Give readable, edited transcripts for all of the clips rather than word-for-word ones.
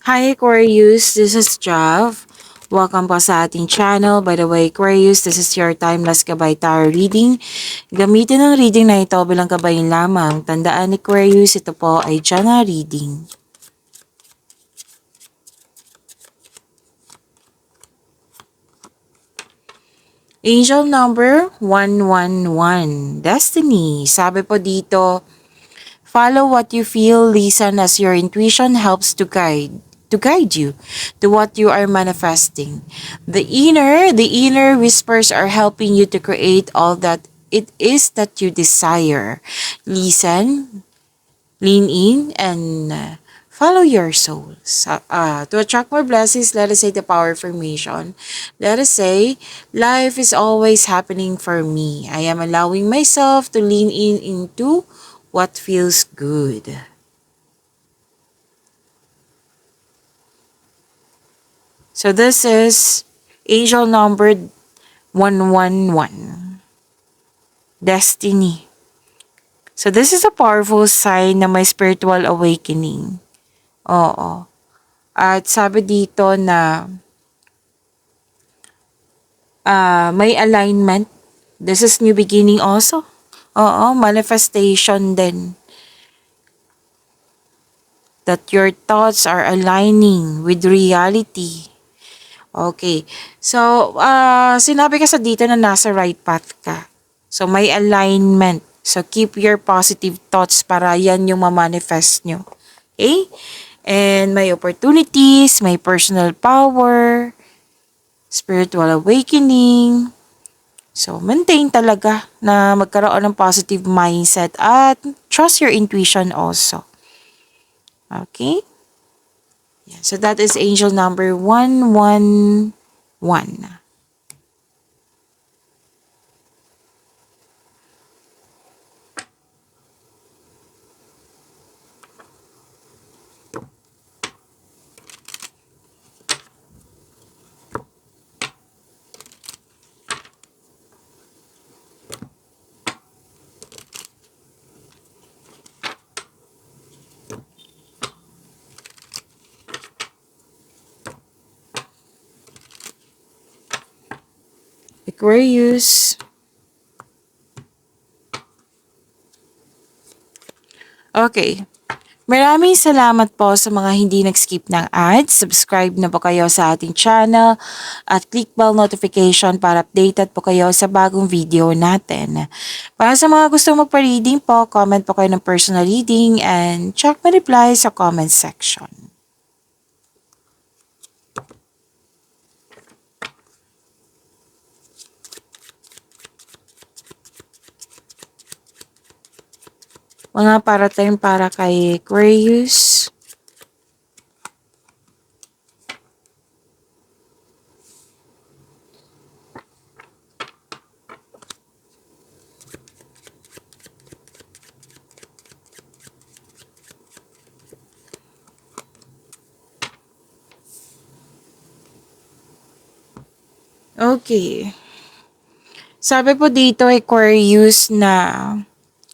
Hi Aquarius, this is Jav. Welcome po sa ating channel. By the way, Aquarius, this is your Timeless Gabay Tarot Reading. Gamitin ang reading na ito bilang kabayin lamang. Tandaan ni Aquarius, ito po ay general reading. Angel number 111, Destiny. Sabi po dito, follow what you feel, listen as your intuition helps to guide you to what you are manifesting. The inner whispers are helping you to create all that it is that you desire. Listen, lean in, and follow your soul. To attract more blessings, let us say the power affirmation. Let us say, life is always happening for me. I am allowing myself to lean in into what feels good. So this is angel number 111. Destiny. So this is a powerful sign na may spiritual awakening. Oo. At sabi dito na may alignment. This is new beginning also. Oo, manifestation din. That your thoughts are aligning with reality. Okay. So, sinabi ka sa dito na nasa right path ka. So, may alignment. So, keep your positive thoughts para yan yung ma-manifest nyo. Okay? And may opportunities, may personal power, spiritual awakening. So, maintain talaga na magkaroon ng positive mindset at trust your intuition also. Okay? Yeah, so that is angel number 111. Aquarius. Okay. Maraming salamat po sa mga hindi nag-skip ng ads. Subscribe na po kayo sa ating channel at click bell notification para updated po kayo sa bagong video natin. Para sa mga gustong magpa-reading po, comment po kayo ng personal reading and check my reply sa comment section. Mga parating para kay Aquarius. Okay. Sabi po dito Aquarius na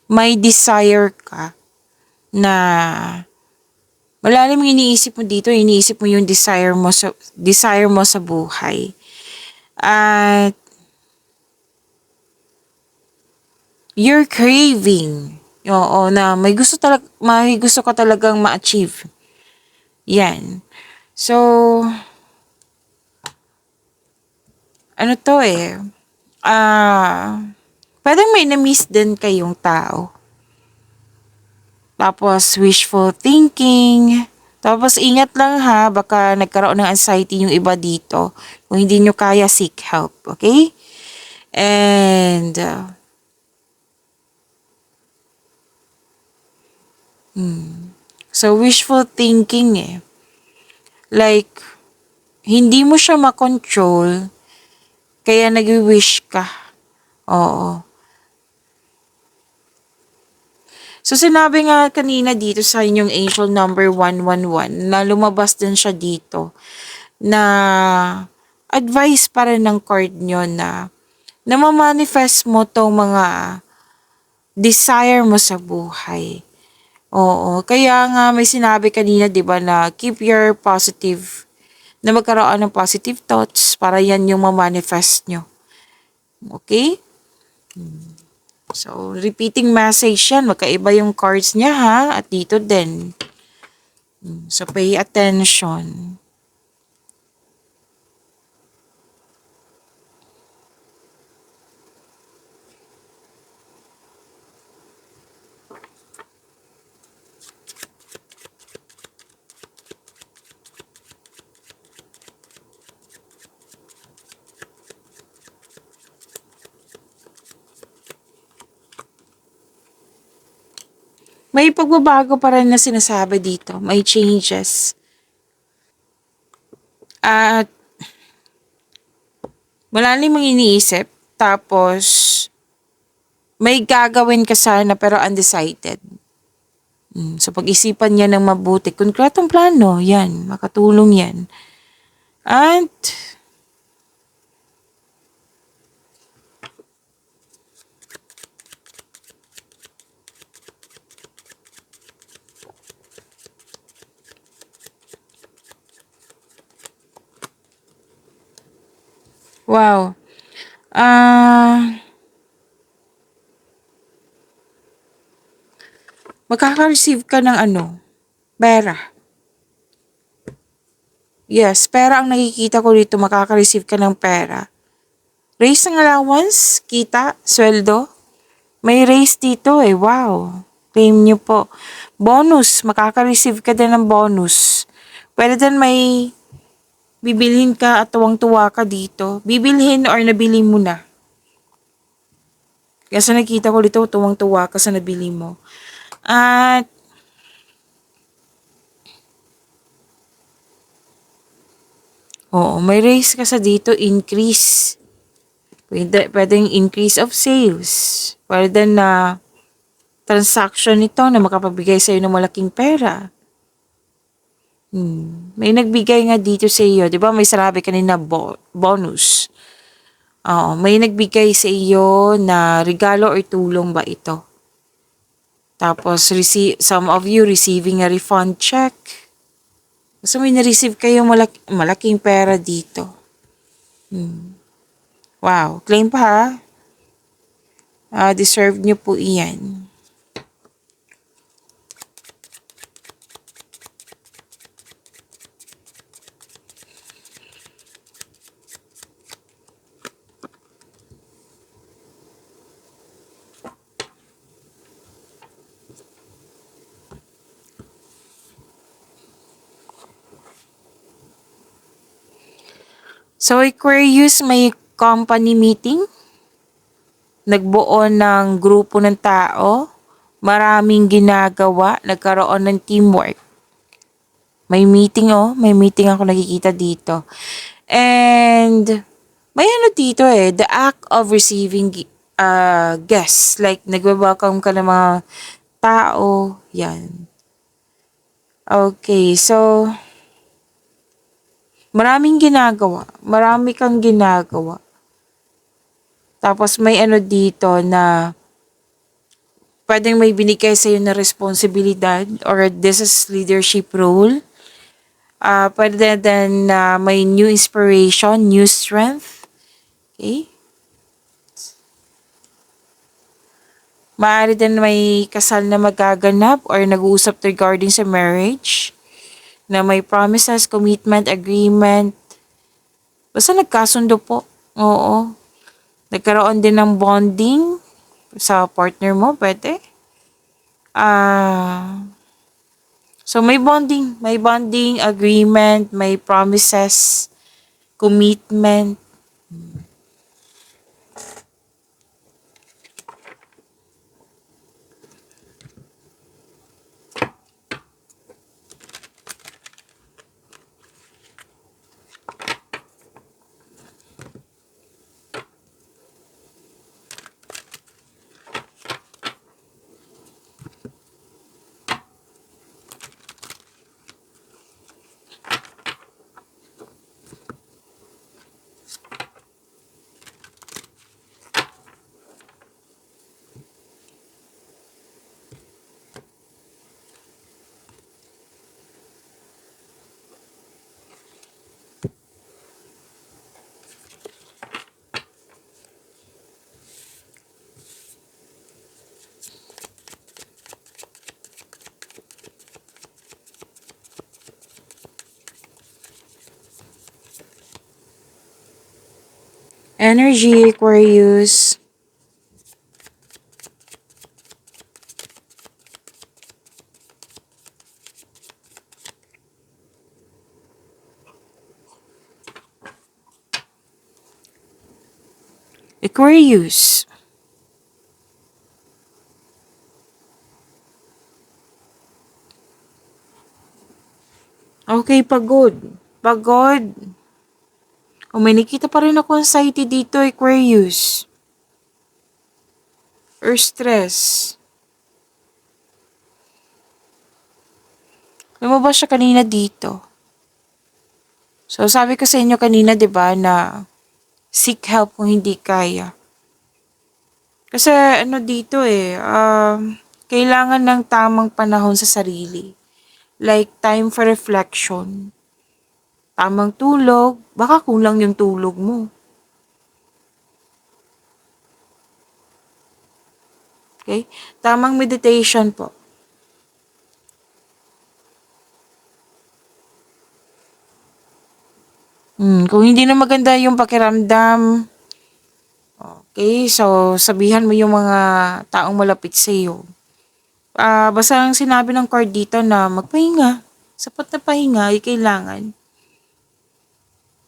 may desire ka na malalim yung iniisip mo dito, iniisip mo yung desire mo sa buhay. At you're craving. Oo, na may gusto ka talagang ma-achieve. Yan. So, ano to pwedeng may na-miss din kayong tao. Tapos, wishful thinking. Tapos, ingat lang ha, baka nagkaroon ng anxiety yung iba dito. Kung hindi nyo kaya, seek help. Okay? And, so, wishful thinking Like, hindi mo siya makontrol, kaya nag-wish ka. Oo. So, sinabi nga kanina dito sa inyong angel number 111 na lumabas din siya dito na advice pa rin ng card nyo na ma-manifest mo tong mga desire mo sa buhay. Oo, kaya nga may sinabi kanina 'di ba na keep your positive, na magkaroon ng positive thoughts para yan yung ma-manifest nyo. Okay? So, repeating message yan. Magkaiba yung cards niya ha. At dito din. So, pay attention. May pagbabago pa rin na sinasabi dito. May changes. At malalim ang iniisip. Tapos, may gagawin ka sana pero undecided. So, pag-isipan niya ng mabuti. Konkretong plano, yan. Makatulong yan. At, wow. Makaka-receive ka ng pera. Yes, pera ang nakikita ko dito. Makaka-receive ka ng pera. Raise ng allowance, kita, sweldo. May raise dito eh. Wow. Claim nyo po. Bonus. Makaka-receive ka din ng bonus. Pwede din may bibilhin ka at tuwang-tuwa ka dito. Bibilhin or nabili mo na. Kasi nakita ko dito, tuwang-tuwa ka sa nabili mo. At oo, may raise ka sa dito, increase. Pwedeng increase of sales. Pwede na transaction ito na makapabigay sa'yo ng malaking pera. May nagbigay nga dito sa iyo. Di ba may sinabi kanina bonus. Oo, may nagbigay sa iyo na regalo or tulong ba ito? Tapos, some of you receiving a refund check. So, may na-receive kayo malaking pera dito. Wow, claim pa ha. Deserve nyo po iyan. So, Aquarius, may company meeting. Nagbuo ng grupo ng tao. Maraming ginagawa. Nagkaroon ng teamwork. May meeting May meeting ako nakikita dito. And, may dito the act of receiving guests. Like, nagwe-welcome ka ng mga tao. Yan. Okay, so, maraming ginagawa. Marami kang ginagawa. Tapos may dito na pwedeng may binigay sa'yo na responsibilidad or this is leadership role. Pwede din na may new inspiration, new strength. Okay? Maaari din may kasal na magaganap or nag-uusap regarding sa marriage na may promises, commitment, agreement. Basta nagkasundo po. Oo. Nagkaroon din ng bonding sa partner mo, pwede. So may bonding agreement, may promises, commitment. Energy, Aquarius. Aquarius. Okay, pagod. Pagod. O may nakita pa rin ako anxiety dito, Aquarius. Or stress. Lumabas siya kanina dito. So, sabi ko sa inyo kanina, di ba, na seek help kung hindi kaya. Kasi ano dito kailangan ng tamang panahon sa sarili. Like time for reflection. Tamang tulog, baka kulang yung tulog mo. Okay? Tamang meditation po. Kung hindi na maganda yung pakiramdam, okay, so sabihan mo yung mga taong malapit sa iyo. Basta ang sinabi ng card dito na magpahinga. Sapat na pahinga ay kailangan.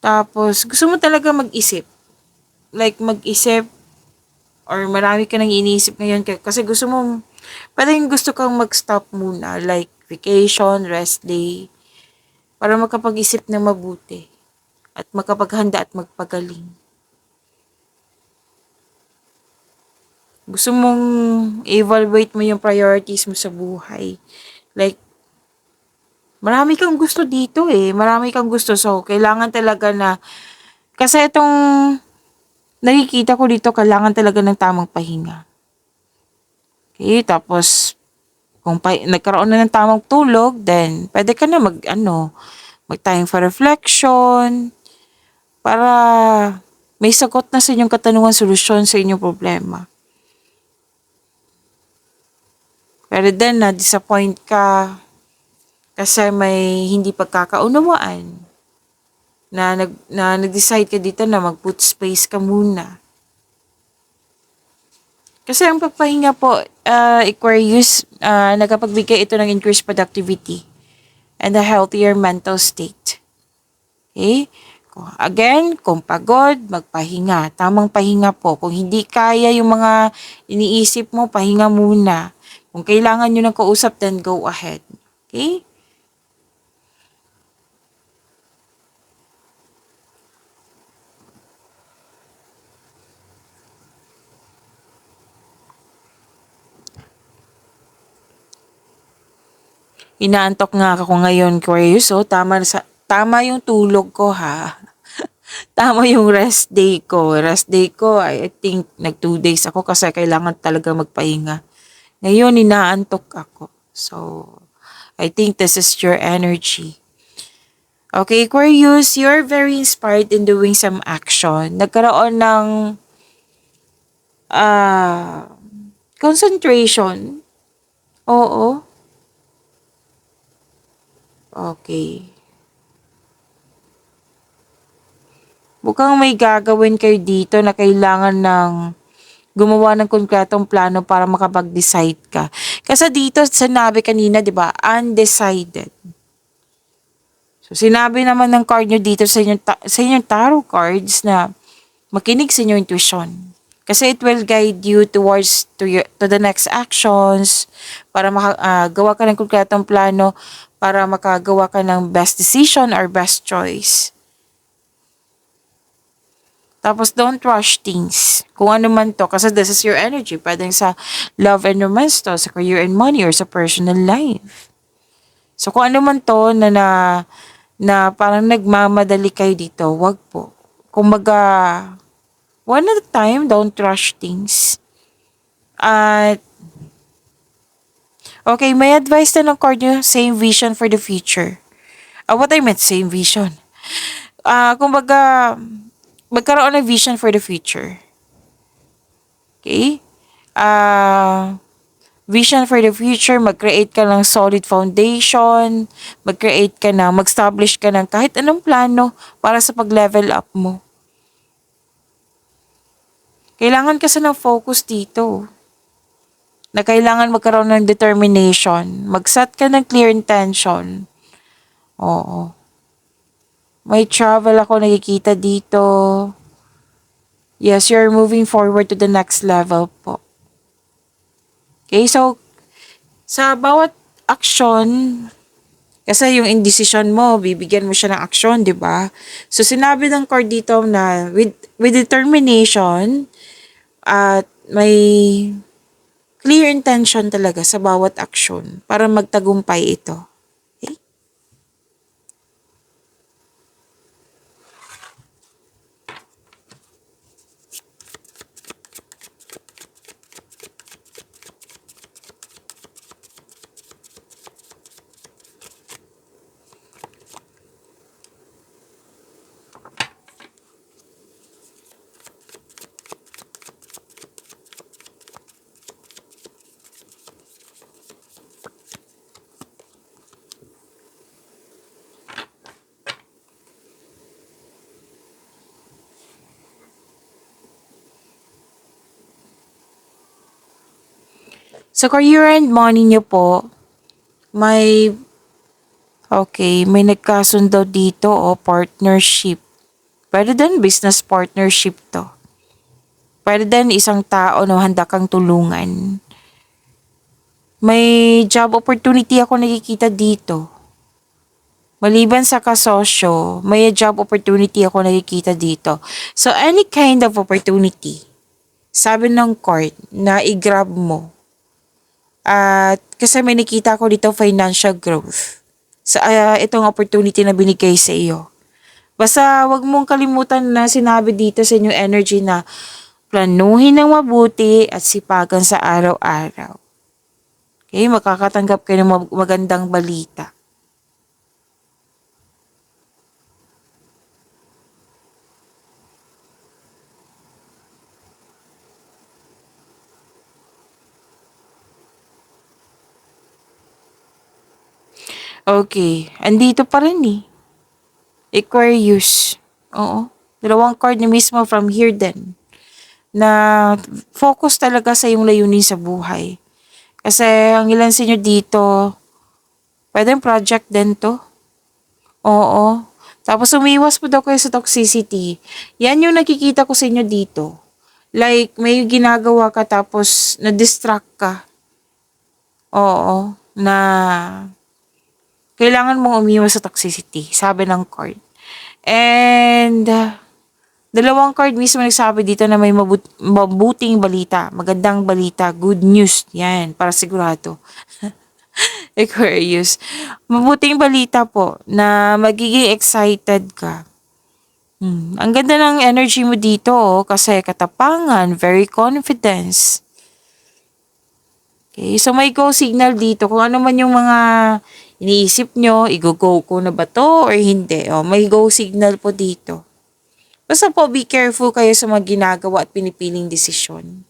Tapos, gusto mo talaga mag-isip. Like, mag-isip or marami ka nang iniisip ngayon kasi gusto mo, parang gusto kang mag-stop muna. Like, vacation, rest day. Para makapag-isip na mabuti. At makapaghanda at magpagaling. Gusto mong evaluate mo yung priorities mo sa buhay. Like, marami kang gusto dito Marami kang gusto. So, kailangan talaga na, kasi itong nakikita ko dito, kailangan talaga ng tamang pahinga. Okay, tapos, kung nagkaroon na ng tamang tulog, then, pwede ka na mag time for reflection, para may sagot na sa inyong katanungan, solusyon sa inyong problema. Pero then, na-disappoint ka kasi may hindi pagkakaunawaan na nag-decide ka dito na mag-put space ka muna. Kasi ang pagpahinga po, Aquarius, nagkapagbigay ito ng increased productivity and a healthier mental state. Okay? Again, kung pagod, magpahinga. Tamang pahinga po. Kung hindi kaya yung mga iniisip mo, pahinga muna. Kung kailangan nyo ng kausap, then go ahead. Okay? Inaantok nga ako ngayon, Aquarius. So, tama yung tulog ko, ha? Tama yung rest day ko. Rest day ko, I think, 2 days ako kasi kailangan talaga magpahinga. Ngayon, inaantok ako. So, I think this is your energy. Okay, Aquarius, you're very inspired in doing some action. Nagkaroon ng concentration. Oo. Okay. Mukhang may gagawin kayo dito na kailangan ng gumawa ng konkretong plano para makapag-decide ka. Kasi dito sinabi kanina, 'di ba, undecided. So sinabi naman ng card nyo dito sa inyong tarot cards na makinig sa inyong intuition. Kasi it will guide you towards to the next actions para makagawa ka ng konkretong plano para makagawa ka ng best decision or best choice. Tapos, don't rush things. Kung ano man to, kasi this is your energy. Pwedeng sa love and romance to, sa career and money, or sa personal life. So, kung ano man to na parang nagmamadali kayo dito, wag po. Kumbaga, one at a time, don't rush things. At, okay, may advice na ng card nyo, same vision for the future. What I meant, same vision. Kumbaga, magkaroon ng vision for the future. Okay? Vision for the future, mag-create ka ng solid foundation, mag-establish ka ng kahit anong plano para sa pag-level up mo. Kailangan kasi ng focus dito. Na kailangan magkaroon ng determination. Mag-set ka ng clear intention. Oo. May travel ako nakikita dito. Yes, you're moving forward to the next level po. Okay, so sa bawat action, kasi yung indecision mo, bibigyan mo siya ng action, di ba? So sinabi ng card dito na with determination at may clear intention talaga sa bawat action para magtagumpay ito. Okay? Sa career and money niyo po, may may nagkasundo dito o partnership. Pwede din business partnership to. Pwede din isang tao na handa kang tulungan. May job opportunity ako nakikita dito. Maliban sa kasosyo, may job opportunity ako nakikita dito. So any kind of opportunity, sabi ng court na i-grab mo. At kasi may nakita ko dito financial growth sa itong opportunity na binigay sa iyo. Basta wag mong kalimutan na sinabi dito sa inyong energy na planuhin ng mabuti at sipagan sa araw-araw. Okay, makakatanggap kayo ng magandang balita. Okay, andito pa rin eh. Aquarius. Oo. Dalawang card na mismo from here din. Na focus talaga sa yung layunin sa buhay. Kasi ang ilan sa inyo dito, pwedeng project din to. Oo. Tapos umiwas po daw kayo sa toxicity. Yan yung nakikita ko sa inyo dito. Like, may ginagawa ka tapos na-distract ka. Oo. Na kailangan mong umiwas sa toxicity. Sabi ng card. And dalawang card mismo nagsabi dito na may mabuting balita, magandang balita, good news. Yan, para sigurado. Aquarius. Mabuting balita po na magiging excited ka. Ang ganda ng energy mo dito kasi katapangan, very confidence. Okay, so may go signal dito. Kung ano man yung mga iniisip nyo, i-go ko na ba to or hindi. May go signal po dito. Basta po, be careful kayo sa mga ginagawa at pinipiling desisyon.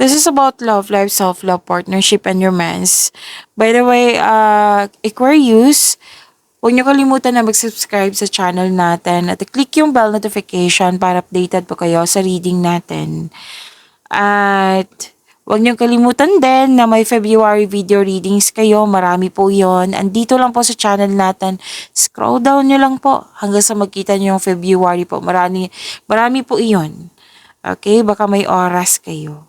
This is about love, life, self-love, partnership, and romance. By the way, Aquarius, huwag niyo kalimutan na mag-subscribe sa channel natin at click yung bell notification para updated po kayo sa reading natin. At huwag niyo kalimutan din na may February video readings kayo. Marami po yon. Andito lang po sa channel natin. Scroll down niyo lang po hanggang sa magkita niyo yung February po. Marami po iyon. Okay, baka may oras kayo.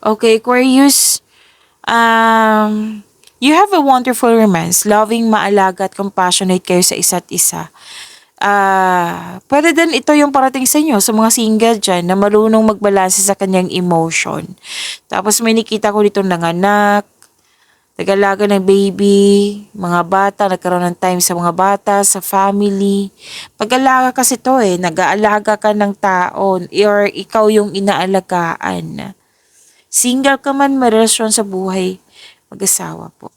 Okay, Aquarius, you have a wonderful romance. Loving, maalaga at compassionate kayo sa isa't isa. Pwede din ito yung parating sa inyo, sa mga single dyan, na marunong magbalanse sa kanyang emotion. Tapos may nakita ko dito nanganak, nag-alaga ng baby, mga bata, nagkaroon ng time sa mga bata, sa family. Pag-alaga kasi to nag-aalaga ka ng tao or ikaw yung inaalagaan. Single ka man, may relasyon sa buhay, mag-asawa po.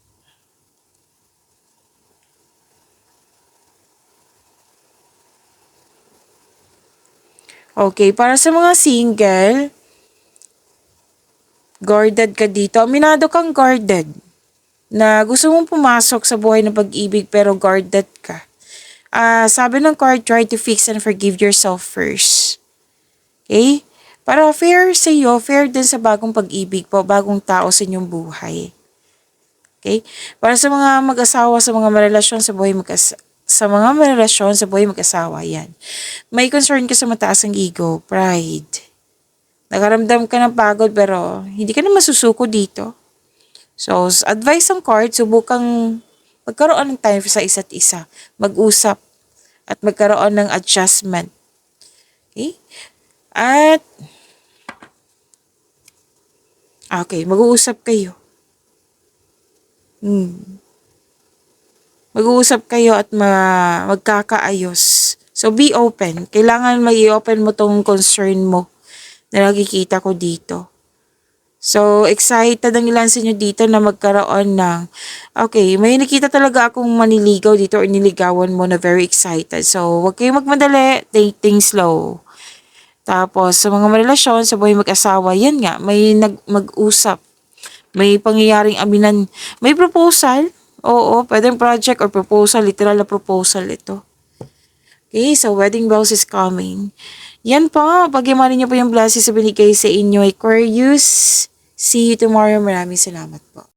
Okay, para sa mga single, guarded ka dito. Aminado kang guarded. Na gusto mong pumasok sa buhay ng pag-ibig pero guarded ka. Sabi ng card, try to fix and forgive yourself first. Okay? Para fair sa iyo, fair din sa bagong pag-ibig po, bagong tao sa inyong buhay. Okay? Para sa mga mag-asawa, sa mga relasyon sa buhay sa mga relasyon sa buhay mag-asawa, yan. May concern ka sa mataas ang ego, pride. Nakaramdam ka ng pagod pero hindi ka na masusuko dito. So, advice ng card, subukang magkaroon ng time sa isa't isa. Mag-usap at magkaroon ng adjustment. Okay? At, okay, mag-uusap kayo. Mag-uusap kayo at magkakaayos. So, be open. Kailangan mag-i-open mo tong concern mo na nakikita ko dito. So, excited ang ilan sa inyo dito na magkaroon ng, okay, may nakita talaga akong maniligaw dito or niligawan mo na very excited. So, huwag kayong magmadali, take things slow. Tapos, sa mga relasyon, sa buhay mag-asawa, yan nga, may mag-usap. May pangyayaring aminan. May proposal. Oo, pwedeng project or proposal, literal na proposal ito. Okay, so wedding bells is coming. Yan po, pag-imanin niyo po yung blessings sa binigay sa inyo, Aquarius. See you tomorrow. Maraming salamat po.